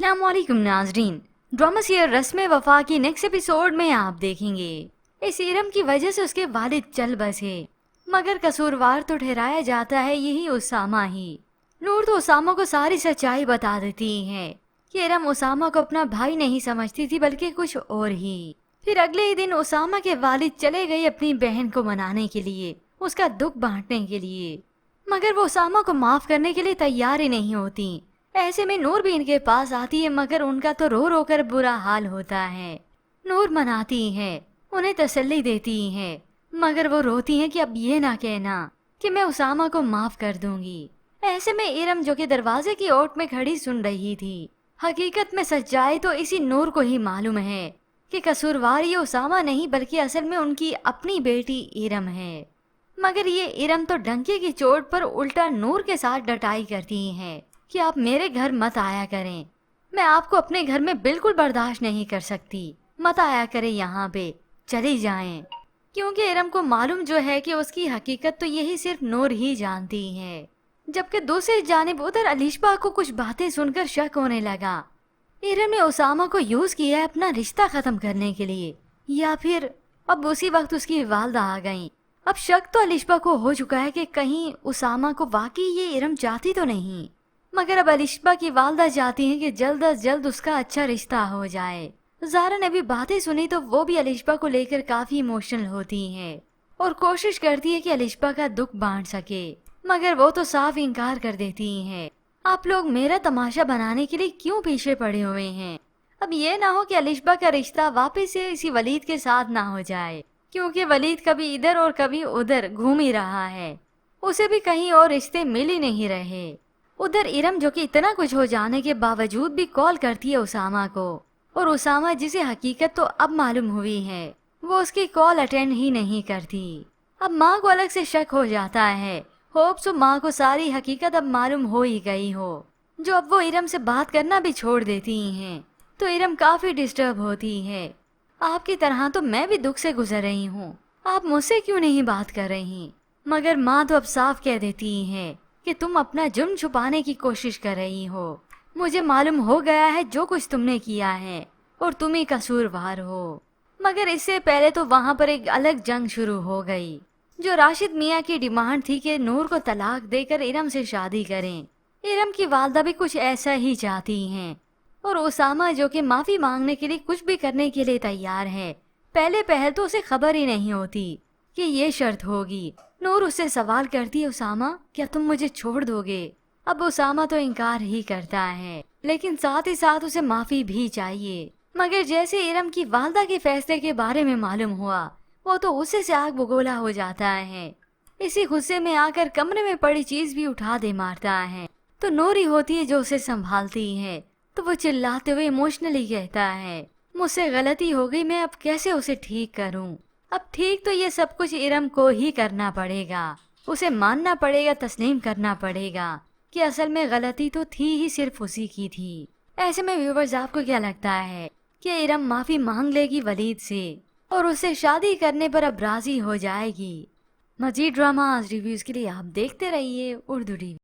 अस्सलाम वालेकुम नाजरीन। ड्रामा सीरियल रस्म वफा की नेक्स्ट एपिसोड में आप देखेंगे इस इरम की वजह से उसके वालिद चल बसे, मगर कसूरवार तो ठहराया जाता है यही उसामा ही। नूर तो उसामा को सारी सच्चाई बता देती है कि इरम उसामा को अपना भाई नहीं समझती थी बल्कि कुछ और ही। फिर अगले ही दिन उसामा के वालिद चले गए अपनी बहन को मनाने के लिए, उसका दुख बांटने के लिए, मगर वो उसामा को माफ करने के लिए तैयार ही नहीं होती। ऐसे में नूर भी इनके पास आती है, मगर उनका तो रो रो कर बुरा हाल होता है। नूर मनाती है, उन्हें तसल्ली देती है, मगर वो रोती है कि अब ये ना कहना कि मैं उसामा को माफ कर दूंगी। ऐसे में इरम जो कि दरवाजे की ओट में खड़ी सुन रही थी, हकीकत में सच्चाई तो इसी नूर को ही मालूम है कि कसूरवार ये उसामा नहीं बल्कि असल में उनकी अपनी बेटी इरम है। मगर ये इरम तो डंके की चोट पर उल्टा नूर के साथ डटाई करती है कि आप मेरे घर मत आया करें, मैं आपको अपने घर में बिल्कुल बर्दाश्त नहीं कर सकती, मत आया करें यहाँ पे, चली जाएं। क्योंकि इरम को मालूम जो है कि उसकी हकीकत तो यही सिर्फ नूर ही जानती है। जबकि दूसरी जानिब उधर अलिशबा को कुछ बातें सुनकर शक होने लगा। इरम ने उसामा को यूज किया है अपना रिश्ता खत्म करने के लिए, या फिर अब उसी वक्त उसकी वालदा आ गई। अब शक तो अलिशबा को हो चुका है कि कहीं उसामा को वाकई ये इरम चाहती तो नहीं, मगर अब अलिशबा की वालदा चाहती है कि जल्द अज जल्द उसका अच्छा रिश्ता हो जाए। ज़ारा ने भी बातें सुनी तो वो भी अलिशबा को लेकर काफी इमोशनल होती है और कोशिश करती है कि अलिशबा का दुख बांट सके, मगर वो तो साफ इनकार कर देती है। आप लोग मेरा तमाशा बनाने के लिए क्यों पीछे पड़े हुए हैं? अब ये ना हो कि अलिशबा का रिश्ता वापस से इसी वलीद के साथ ना हो जाए, क्योंकि वलीद कभी इधर और कभी उधर घूम ही रहा है, उसे भी कहीं और रिश्ते मिल ही नहीं रहे। उधर इरम जो कि इतना कुछ हो जाने के बावजूद भी कॉल करती है उसामा को, और उसामा जिसे हकीकत तो अब मालूम हुई है वो उसकी कॉल अटेंड ही नहीं करती। अब माँ को अलग से शक हो जाता है, होप्स माँ को सारी हकीकत अब मालूम हो ही गई हो, जो अब वो इरम से बात करना भी छोड़ देती हैं। तो इरम काफी डिस्टर्ब होती है। आपकी तरह तो मैं भी दुख से गुजर रही हूँ, आप मुझसे क्यों नहीं बात कर रही? मगर माँ तो अब साफ कह देती है कि तुम अपना जुर्म छुपाने की कोशिश कर रही हो। मुझे मालूम हो गया है जो कुछ तुमने किया है और तुम ही कसूरवार हो। मगर इससे पहले तो वहाँ पर एक अलग जंग शुरू हो गई, जो राशिद मियाँ की डिमांड थी कि नूर को तलाक देकर इरम से शादी करें। इरम की वालदा भी कुछ ऐसा ही चाहती हैं, और उसामा जो कि माफी मांगने के लिए कुछ भी करने के लिए तैयार है। पहले पहल तो उसे खबर ही नहीं होती कि ये शर्त होगी। नूर उससे सवाल करती है, उसामा क्या तुम मुझे छोड़ दोगे? अब उसामा तो इनकार ही करता है, लेकिन साथ ही साथ उसे माफी भी चाहिए। मगर जैसे इरम की वालदा के फैसले के बारे में मालूम हुआ, वो तो उसे से आग बगोला हो जाता है। इसी गुस्से में आकर कमरे में पड़ी चीज भी उठा दे मारता है। तो नूर ही होती है जो उसे संभालती है। तो वो चिल्लाते हुए इमोशनली कहता है, मुझसे गलती हो गई, मैं अब कैसे उसे ठीक करूं? अब ठीक तो ये सब कुछ इरम को ही करना पड़ेगा, उसे मानना पड़ेगा, तस्लीम करना पड़ेगा कि असल में गलती तो थी ही सिर्फ उसी की थी। ऐसे में व्यूवर्स आपको क्या लगता है कि इरम माफी मांग लेगी वलीद से और उससे शादी करने पर अब राजी हो जाएगी? मजीद ड्रामा रिव्यूज के लिए आप देखते रहिए उर्दू टीवी।